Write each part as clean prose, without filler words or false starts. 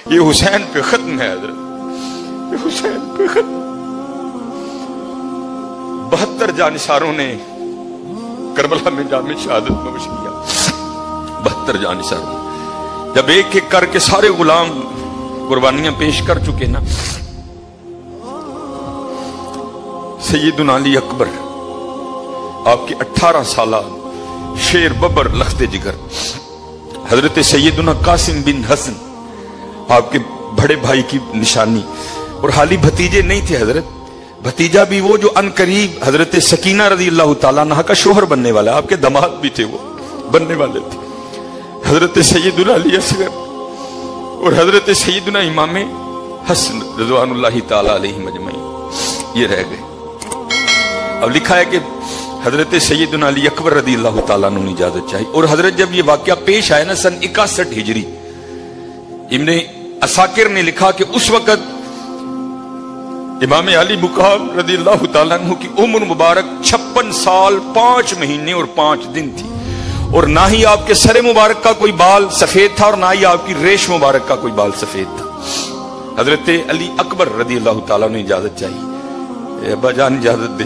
یہ حسین پہ ختم ہے حضرت، یہ حسین پہ ختم۔ 72 جانثاروں نے کربلا میں جام شہادت نوش کیا، 72 جانثاروں، جب ایک ایک کر کے سارے غلام قربانیاں پیش کر چکے نا، سیدنا علی اکبر آپ کے 18 سالہ شیر ببر لخت جگر، حضرت سیدنا قاسم بن حسن آپ کے بڑے بھائی کی نشانی، اور حالی بھتیجے نہیں تھے حضرت، بھتیجا بھی وہ جو ان قریب حضرت سکینہ رضی اللہ تعالیٰ عنہ کا شوہر بننے والا، آپ کے داماد بھی تھے، وہ بننے والے تھے، حضرت سیدنا علی اصغر اور حضرت سیدنا امام حسن رضوان اللہ تعالی علیہ مجمعین، یہ رہ گئے۔ اب لکھا ہے کہ حضرت سیدنا علی اکبر رضی اللہ تعالیٰ عنہ نے اجازت چاہی، اور حضرت جب یہ واقعہ پیش آیا نا سن 61 ہجری، ابن عساکر نے لکھا کہ اس وقت امام علی مقام رضی اللہ تعالیٰ عنہ کی عمر مبارک 56 سال 5 مہینے اور 5 دن تھی، اور نہ ہی آپ کے سر مبارک کا کوئی بال سفید تھا اور نہ ہی آپ کی ریش مبارک کا کوئی بال سفید تھا۔ حضرت علی اکبر رضی اللہ تعالیٰ عنہ نے اجازت چاہی، ابا جان اجازت دے،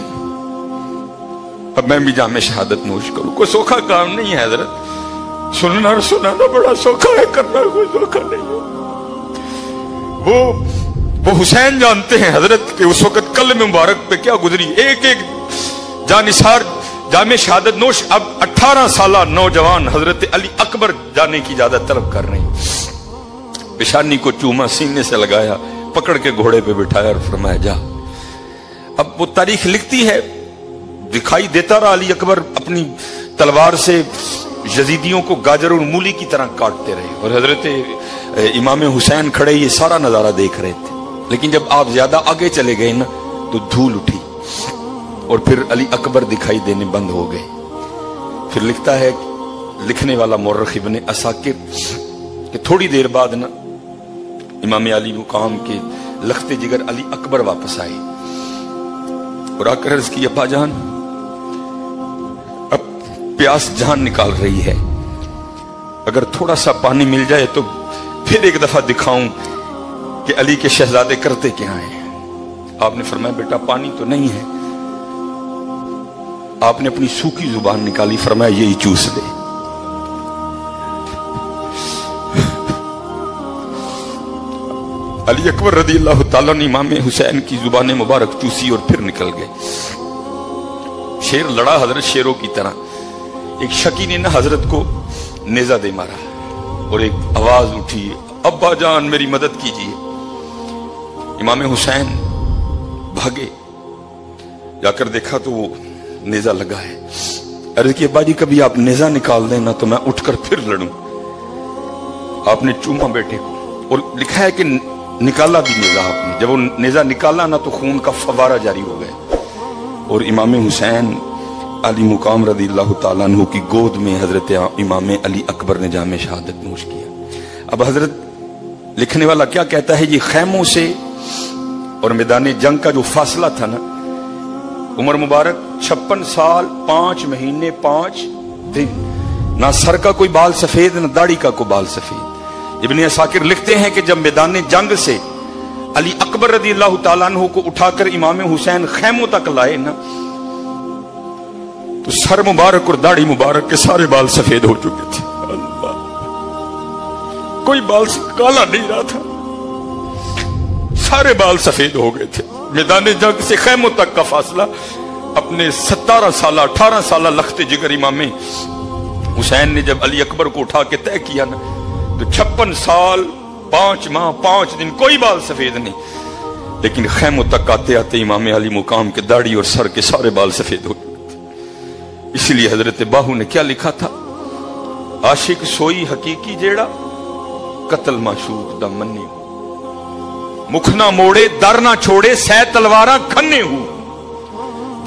اب میں بھی جام شہادت نوش کروں۔ کوئی سوکھا کام نہیں ہے حضرت، سننا اور سنانا بڑا سوکھا ہے، کرنا کوئی سوکھا نہیں ہے۔ وہ حسین جانتے ہیں حضرت کہ اس وقت قلم مبارک پہ کیا گزری، ایک ایک جانثار جام شہادت نوش۔ اب 18 سالہ نوجوان حضرت علی اکبر جانے کی اجازت طلب کر رہے ہیں، پیشانی کو چوما، سینے سے لگایا، پکڑ کے گھوڑے پہ بٹھایا اور فرمایا جا۔ اب وہ تاریخ لکھتی ہے، دکھائی دیتا رہا علی اکبر اپنی تلوار سے یزیدیوں کو گاجر اور مولی کی طرح کاٹتے رہے، اور حضرت امام حسین کھڑے یہ سارا نظارہ دیکھ رہے تھے، لیکن جب آپ زیادہ آگے چلے گئے نا تو دھول اٹھی اور پھر علی اکبر دکھائی دینے بند ہو گئے۔ پھر لکھتا ہے لکھنے والا مورخ ابن عساکر کہ تھوڑی دیر بعد نا امام علی مقام کے لخت جگر علی اکبر واپس آئے اور آ کر عرض کی ابا جان اب پیاس جان نکال رہی ہے، اگر تھوڑا سا پانی مل جائے تو پھر ایک دفعہ دکھاؤں کہ علی کے شہزادے کرتے کیا ہیں۔ آپ نے فرمایا بیٹا پانی تو نہیں ہے، آپ نے اپنی سوکھی زبان نکالی، فرمایا یہی چوس لے۔ علی اکبر رضی اللہ تعالیٰ نے امام حسین کی زبان مبارک چوسی اور پھر نکل گئے۔ شیر لڑا حضرت شیروں کی طرح، ایک شکی نے نہ حضرت کو نیزہ دے مارا اور ایک آواز اٹھی ابا جان میری مدد کیجیے۔ امام حسین بھاگے، جا کر دیکھا تو وہ نیزہ لگا ہے۔ عرض کی ابا جی کبھی آپ نیزہ نکال دینا تو میں اٹھ کر پھر لڑوں۔ آپ نے چوما بیٹے کو اور لکھا ہے کہ نکالا بھی نیزہ آپ نے، جب وہ نیزہ نکالا نا تو خون کا فوارہ جاری ہو گیا، اور امام حسین علی مقام رضی اللہ تعالیٰ عنہ کی گود میں حضرت امام علی اکبر نے جام شہادت نوش کیا۔ اب حضرت لکھنے والا کیا کہتا ہے، یہ خیموں سے اور میدان جنگ کا جو فاصلہ تھا نا، عمر مبارک 56 سال 5 مہینے 5 دن، نہ سر کا کوئی بال سفید نہ داڑھی کا کوئی بال سفید۔ ابن عساکر لکھتے ہیں کہ جب میدان جنگ سے علی اکبر رضی اللہ تعالیٰ عنہ کو اٹھا کر امام حسین خیموں تک لائے نا تو سر مبارک اور داڑھی مبارک کے سارے بال سفید ہو چکے تھے، اللہ، کوئی بال کالا نہیں رہا تھا، سارے بال سفید ہو گئے تھے۔ میدان جنگ سے خیموں تک کا فاصلہ اپنے 17 سالہ 18 سالہ لخت جگر امام حسین نے جب علی اکبر کو اٹھا کے طے کیا نا تو 56 سال 5 ماہ 5 دن کوئی بال سفید نہیں، لیکن خیموں تک آتے آتے امام علی مقام کے داڑھی اور سر کے سارے بال سفید ہو چکے تھے۔ اسی لیے حضرت باہو نے کیا لکھا تھا، عاشق سوئی حقیقی جیڑا قتل معشوق دا منی ہو، مکھ نہ موڑے در نہ چھوڑے سہ تلواراں کھنے ہو،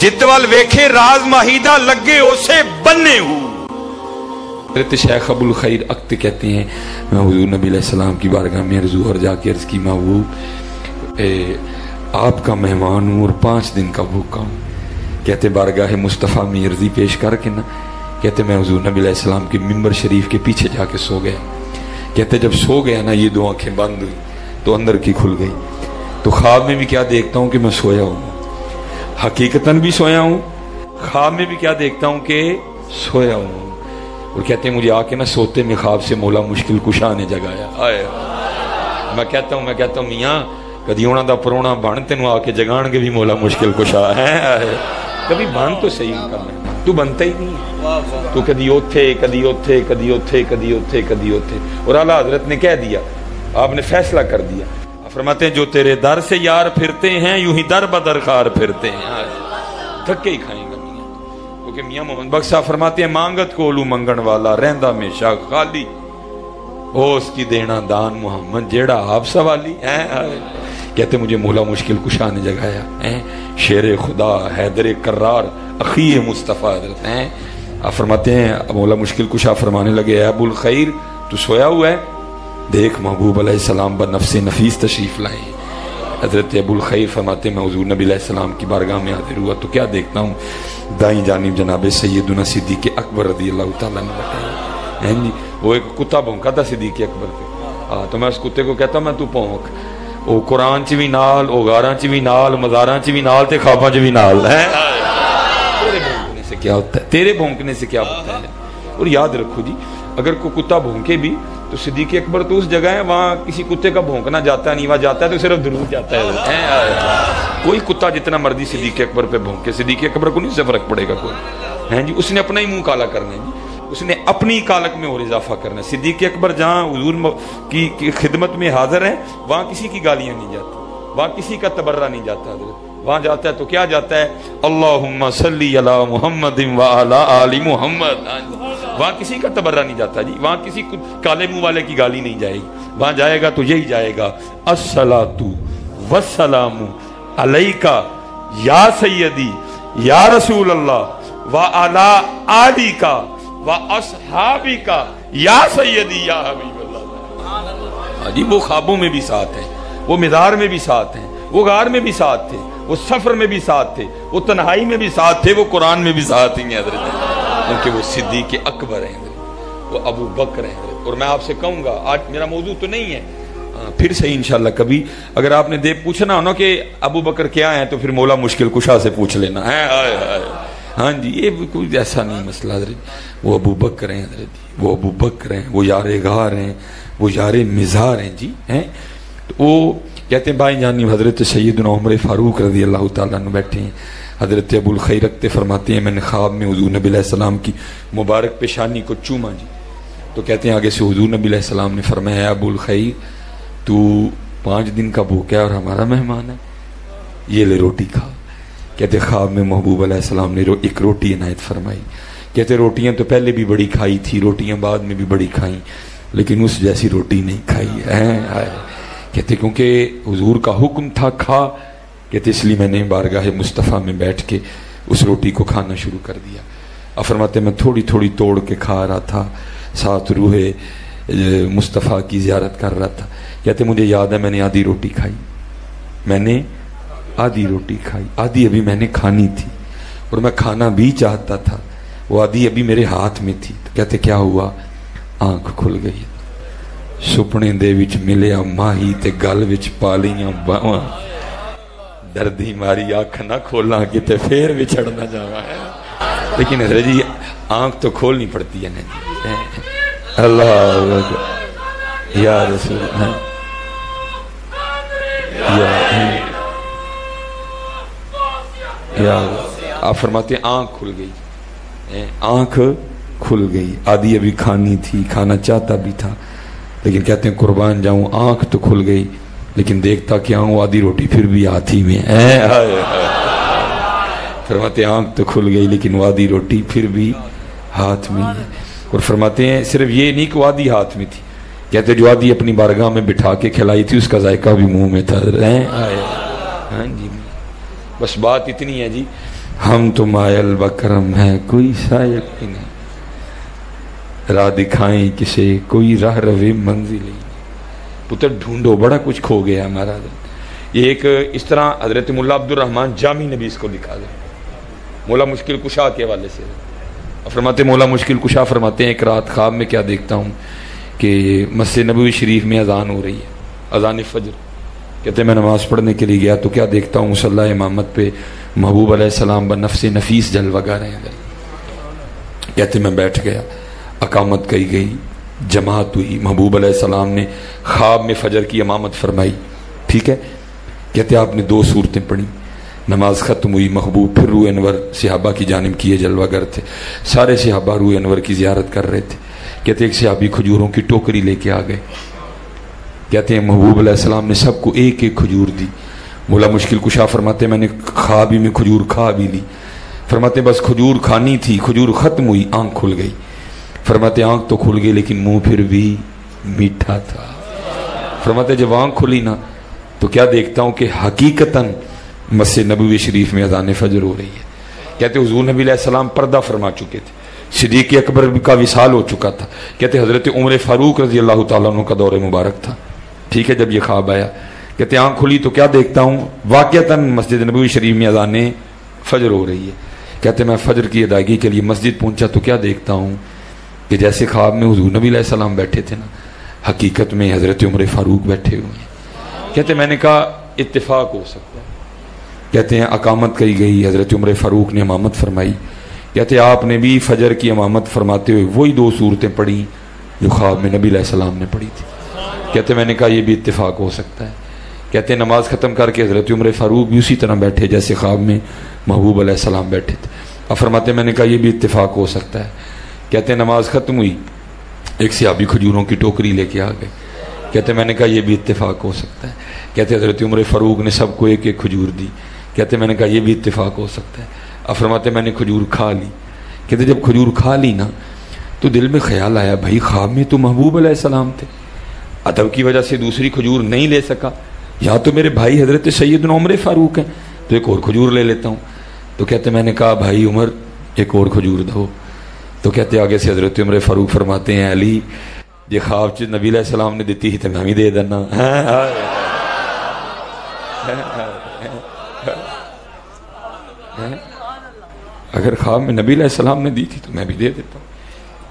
جدول ویکھے راز ماہیدہ لگے اسے بننے ہو۔ حضرت شیخ ابو الخیر اقت کہتے ہیں میں حضور نبی علیہ السلام کی بارگاہ میں رضو اور جا کے عرض کی محبوب آپ کا مہمان ہوں اور 5 دن کا بھوکا ہوں۔ کہتے بارگاہ مصطفیٰ میں عرضی پیش کر کے نا، کہتے میں حضور نبی علیہ السلام کے ممبر شریف کے پیچھے جا کے سو گیا۔ کہتے جب سو گیا نا یہ دو آنکھیں بند ہوئی تو اندر کی کھل گئی. تو خواب میں بھی کیا دیکھتا ہوں کہ میں سویا ہوں, حقیقتاً بھی سویا ہوں, خواب میں بھی کیا دیکھتا ہوں کہ سویا ہوں. اور کہتے ہیں مجھے آ کے نا سوتے میں خواب سے مولا مشکل کشا نے جگایا. میں کہتا ہوں میاں کدی انہوں دا پرونا بن تینوں آ کے جگان گے بھی مولا مشکل کشا ہے. کبھی بن تو صحیح کرنا, تو بنتا ہی نہیں, تو کدی اوتھے کدی اوتھے کدی اوتھے کدی اوتھے کدی اوتھے. اور اعلیٰ حضرت نے کہہ دیا, آپ نے فیصلہ کر دیا, فرماتے ہیں جو تیرے در سے یار پھرتے ہیں یوں ہی در بدر خار پھرتے ہیں. تھکے ہی کھائیں گا میاں, کیونکہ میاں محمد بخش صاحب فرماتے ہیں مانگت کو الو منگن والا رہندا میں شاہ خالی, او اس کی دینا دان محمد جیڑا آپ سوالی. کہتے مجھے مولا مشکل کشا نے جگایا, شیر خدا حیدر کرار اخی مصطفیٰ حضرت ہیں. آپ فرماتے ہیں مولا مشکل کشا فرمانے لگے اے ابو الخیر تو سویا ہوا ہے, دیکھ محبوب علیہ السلام بنفس نفیس تشریف لائے. حضرت ابو الخیر فرماتے ہیں میں حضور نبی علیہ السلام کی بارگاہ میں حاضر ہوا تو کیا دیکھتا ہوں, دائیں جانب جناب سیدنا صدیق اکبر رضی اللہ تعالیٰ عنہ بیٹھے ہیں جی. وہ ایک کتا بھونکا تھا صدیق اکبر پہ, تو میں اس کتے کو کہتا ہوں میں تو پونک, وہ قرآن چ بھی نال, او غاراں چ بھی نال, مزاراں چ بھی نال تے خواباں چ بھی نال ہے. تیرے بھونکنے سے کیا ہوتا ہے, تیرے بھونکنے سے کیا ہوتا ہے. اور یاد رکھو جی اگر کوئی کتا بھونکے بھی تو صدیق اکبر تو اس جگہ ہے وہاں کسی کتے کا بھونکنا جاتا نہیں, وہاں جاتا ہے تو صرف درود جاتا ہے. کوئی کتا جتنا مرضی صدیق اکبر پہ بھونکے, صدیق اکبر کو نہیں سے فرق پڑے گا کوئی, ہیں جی. اس نے اپنا ہی منہ کالا کرنا ہے جی, اس نے اپنی کالک میں اور اضافہ کرنا ہے. صدیق اکبر جہاں حضور کی خدمت میں حاضر ہیں وہاں کسی کی گالیاں نہیں جاتی, وہاں کسی کا تبرہ نہیں جاتا. وہاں جاتا ہے تو کیا جاتا ہے, اللہم صلی علی محمد و علی آل محمد. وہاں کسی کا تبرہ نہیں جاتا جی, وہاں کسی کالے منہ والے کی گالی نہیں جائے گی. وہاں جائے گا تو یہی جائے گا, الصلاۃ والسلام علیکا یا سیدی یا رسول اللہ و علی آلکا و اصحابکا یا سیدی یا حبیب اللہ. جی وہ خوابوں میں بھی ساتھ ہیں, وہ مزار میں بھی ساتھ ہیں, وہ غار میں بھی ساتھ تھے, وہ سفر میں بھی ساتھ تھے, وہ تنہائی میں بھی ساتھ تھے, وہ قرآن میں بھی ساتھ ہی ہیں حضرت, کیونکہ وہ صدیق اکبر ہیں, وہ ابو بکر ہیں. اور میں آپ سے کہوں گا آج میرا موضوع تو نہیں ہے, پھر صحیح انشاءاللہ کبھی اگر آپ نے پوچھنا ہو نا کہ ابو بکر کیا ہیں تو پھر مولا مشکل کشا سے پوچھ لینا ہے. ہاں جی یہ کوئی ایسا نہیں مسئلہ حضرت, وہ ابو بکر ہیں حضرت, وہ ابو بکر ہیں, وہ یار غار ہیں, وہ یار مزار ہیں جی. ہیں تو وہ کہتے ہیں بھائی جانی حضرت سیدنا عمر فاروق رضی اللہ تعالیٰ عنہ بیٹھے ہیں. حضرت ابو الخیر رکھتے فرماتے ہیں میں نے خواب میں حضور نبی علیہ السلام کی مبارک پیشانی کو چوما جی. تو کہتے ہیں آگے سے حضور نبی علیہ السلام نے فرمایا ابو الخیر تو 5 دن کا بھوکا ہے اور ہمارا مہمان ہے, یہ لے روٹی کھا. کہتے خواب میں محبوب علیہ السلام نے ایک روٹی عنایت فرمائی. کہتے روٹیاں تو پہلے بھی بڑی کھائی تھی, روٹیاں بعد میں بھی بڑی کھائیں, لیکن اس جیسی روٹی نہیں کھائی ہے. کہتے کیونکہ حضور کا حکم تھا کھا, کہتے اس لیے میں نے بارگاہ مصطفیٰ میں بیٹھ کے اس روٹی کو کھانا شروع کر دیا. اب فرماتے میں تھوڑی تھوڑی توڑ کے کھا رہا تھا, ساتھ روح مصطفیٰ کی زیارت کر رہا تھا. کہتے مجھے یاد ہے میں نے آدھی روٹی کھائی, میں نے آدھی روٹی کھائی, آدھی ابھی میں نے کھانی تھی اور میں کھانا بھی چاہتا تھا, وہ آدھی ابھی میرے ہاتھ میں تھی. تو کہتے کیا ہوا, آنکھ کھل گئی, سپنے دے وچ ملیا ماہی تے گل وچ پالیاں باواں, دردی ماری آنکھ نہ کھولاں کتے پھر وچھڑ نہ جاواں. لیکن حضرت جی آنکھ تو کھولنی پڑتی ہے نا, اللہ یا رسول یا آپ فرماتے ہیں آنکھ کھل گئی, آنکھ کھل گئی, آدھی ابھی کھانی تھی, کھانا چاہتا بھی تھا, لیکن کہتے ہیں قربان جاؤں آنکھ تو کھل گئی لیکن دیکھتا کیا ہوں آدھی روٹی پھر بھی ہاتھی میں. فرماتے ہیں آنکھ تو کھل گئی لیکن وہ آدھی روٹی پھر بھی ہاتھ میں ہے. اور فرماتے ہیں صرف یہ نہیں کہ وہ آدھی ہاتھ میں تھی, کہتے جو آدھی اپنی بارگاہ میں بٹھا کے کھلائی تھی اس کا ذائقہ بھی منہ میں تھا. ہاں جی بس بات اتنی ہے جی, ہم تو مائل بکرم ہے کوئی سائل نہیں, راہ دکھائیں کسے کوئی راہ روے منزل نہیں, پتر ڈھونڈو بڑا کچھ کھو گیا ہمارا. یہ ایک اس طرح حضرت مولا عبد الرحمن جامی نے بھی اس کو لکھا ہے مولا مشکل کشا کے حوالے سے. فرماتے مولا مشکل کشا فرماتے ہیں ایک رات خواب میں کیا دیکھتا ہوں کہ مسجد نبوی شریف میں اذان ہو رہی ہے، اذان فجر. کہتے میں نماز پڑھنے کے لیے گیا تو کیا دیکھتا ہوں مصلی امامت پہ محبوب علیہ السلام بنفس نفیس جلوہ گا رہے ہیں. کہتے میں بیٹھ گیا، اقامت کہی گئی، جماعت ہوئی، محبوب علیہ السلام نے خواب میں فجر کی امامت فرمائی. ٹھیک ہے. کہتے آپ نے 2 سورتیں پڑھی، نماز ختم ہوئی، محبوب پھر روح انور صحابہ کی جانب کیے، جلوہ گر تھے، سارے صحابہ روح انور کی زیارت کر رہے تھے. کہتے ایک صحابی کھجوروں کی ٹوکری لے کے آ گئے. کہتے ہیں محبوب علیہ السلام نے سب کو ایک ایک کھجور دی. مولا مشکل کشا فرماتے میں نے خوابی میں کھجور کھا بھی لی. فرماتے بس کھجور کھانی تھی، کھجور ختم ہوئی، آنکھ کھل گئی. فرماتے آنکھ تو کھل گئی لیکن منہ پھر بھی میٹھا تھا. فرماتے جب آنکھ کھلی نا تو کیا دیکھتا ہوں کہ حقیقتاً مسجد نبوی شریف میں اذان فجر ہو رہی ہے. کہتے حضور نبی علیہ السلام پردہ فرما چکے تھے، صدیق اکبر کا وصال ہو چکا تھا. کہتے حضرت عمر فاروق رضی اللہ تعالیٰ عنہ کا دور مبارک تھا. ٹھیک ہے. جب یہ خواب آیا کہتے آنکھ کھلی تو کیا دیکھتا ہوں واقعتاً مسجد نبوی شریف میں اذان فجر ہو رہی ہے. کہتے میں فجر کی ادائیگی کے لیے مسجد پہنچا تو کیا دیکھتا ہوں کہ جیسے خواب میں حضور نبی علیہ السلام بیٹھے تھے نا، حقیقت میں حضرت عمر فاروق بیٹھے ہوئے ہیں. کہتے میں نے کہا اتفاق ہو سکتا ہے. کہتے ہیں اقامت کہی گئی، حضرت عمر فاروق نے امامت فرمائی. کہتے آپ نے بھی فجر کی امامت فرماتے ہوئے وہی 2 سورتیں پڑھی جو خواب میں نبی علیہ السلام نے پڑھی تھی. کہتے میں نے کہا یہ بھی اتفاق ہو سکتا ہے. کہتے نماز ختم کر کے حضرت عمر فاروق بھی اسی طرح بیٹھے جیسے خواب میں محبوب علیہ السلام بیٹھے تھے. اب فرماتے میں نے کہا یہ بھی اتفاق ہو سکتا ہے. کہتے نماز ختم ہوئی، ایک صحابی کھجوروں کی ٹوکری لے کے آ گئے. کہتے میں نے کہا یہ بھی اتفاق ہو سکتا ہے. کہتے حضرت عمر فاروق نے سب کو ایک ایک کھجور دی. کہتے میں نے کہا یہ بھی اتفاق ہو سکتا ہے. اب فرماتے میں نے کھجور کھا لی. کہتے جب کھجور کھا لی نا تو دل میں خیال آیا بھائی خواب میں تو محبوب علیہ السلام تھے، ادب کی وجہ سے دوسری کھجور نہیں لے سکا، یا تو میرے بھائی حضرت سیدنا عمر فاروق ہیں تو ایک اور کھجور لے لیتا ہوں. تو کہتے میں نے کہا بھائی عمر ایک اور کھجور دو. تو کہتے آگے سے حضرت عمر فاروق فرماتے ہیں علی یہ خواب نبی علیہ السلام نے دیتی ہی تو میں بھی دے دینا. اگر خواب میں نبی علیہ السلام نے دی تھی تو میں بھی دے دیتا ہوں.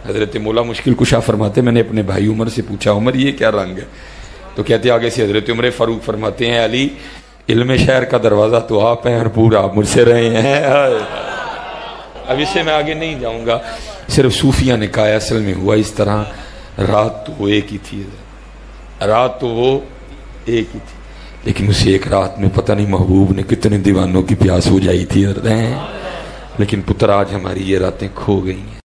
حضرت مولا مشکل کشا فرماتے میں نے اپنے بھائی عمر سے پوچھا عمر یہ کیا رنگ ہے؟ تو کہتے آگے سے حضرت عمر فاروق فرماتے ہیں علی علم شہر کا دروازہ تو آپ ہیں اور پورا آپ مجھ سے رہے ہیں. اب اس سے میں آگے نہیں جاؤں گا. صرف صوفیہ نے کہا اصل میں ہوا اس طرح، رات تو وہ ایک ہی تھی، رات تو وہ ایک ہی تھی، لیکن اسی ایک رات میں پتہ نہیں محبوب نے کتنے دیوانوں کی پیاس ہو جائی تھی. لیکن پتر آج ہماری یہ راتیں کھو گئی ہیں.